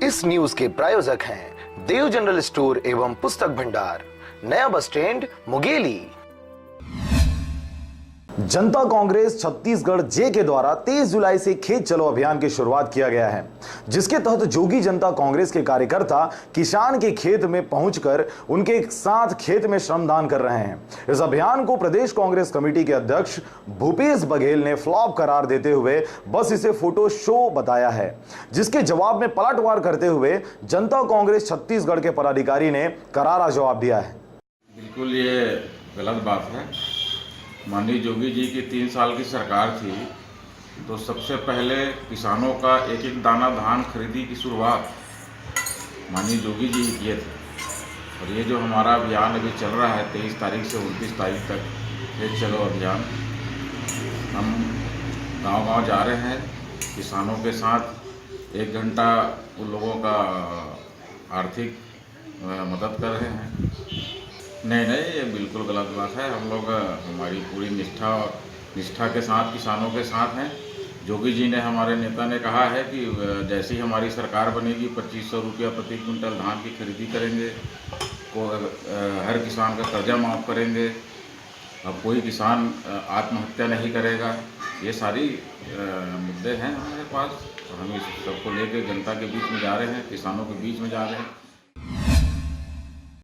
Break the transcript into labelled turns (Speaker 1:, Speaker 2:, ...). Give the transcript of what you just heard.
Speaker 1: इस न्यूज के प्रायोजक हैं देव जनरल स्टोर एवं पुस्तक भंडार, नया बस स्टैंड, मुंगेली। जनता कांग्रेस छत्तीसगढ़ जे के द्वारा 23 जुलाई से खेत चलो अभियान की शुरुआत किया गया है, जिसके तहत जोगी जनता कांग्रेस के कार्यकर्ता किसान के खेत में पहुंचकर उनके साथ खेत में श्रमदान कर रहे हैं। इस अभियान को प्रदेश कांग्रेस कमेटी के अध्यक्ष भूपेश बघेल ने फ्लॉप करार देते हुए बस इसे फोटो शो बताया है, जिसके जवाब में पलटवार करते हुए जनता कांग्रेस छत्तीसगढ़ के पदाधिकारी ने करारा जवाब दिया है।
Speaker 2: बिल्कुल ये गलत बात है। माननीय जोगी जी की 3 साल की सरकार थी तो सबसे पहले किसानों का एक एक दाना धान खरीदी की शुरुआत माननीय जोगी जी किए थे। और ये जो हमारा अभियान अभी चल रहा है 23 तारीख से 29 तारीख तक खेत चलो अभियान, हम गांव-गांव जा रहे हैं, किसानों के साथ 1 घंटा उन लोगों का आर्थिक मदद कर रहे हैं। नहीं, ये बिल्कुल गलत बात है। हम लोग हमारी पूरी निष्ठा के साथ किसानों के साथ हैं। जोगी जी ने, हमारे नेता ने कहा है कि जैसी हमारी सरकार बनेगी 2500 रुपया प्रति क्विंटल धान की खरीदी करेंगे, हर किसान का कर्जा माफ़ करेंगे, अब कोई किसान आत्महत्या नहीं करेगा। ये सारी मुद्दे हैं हमारे पास और हम इस सबको लेकर जनता के बीच में जा रहे हैं, किसानों के बीच में जा रहे हैं।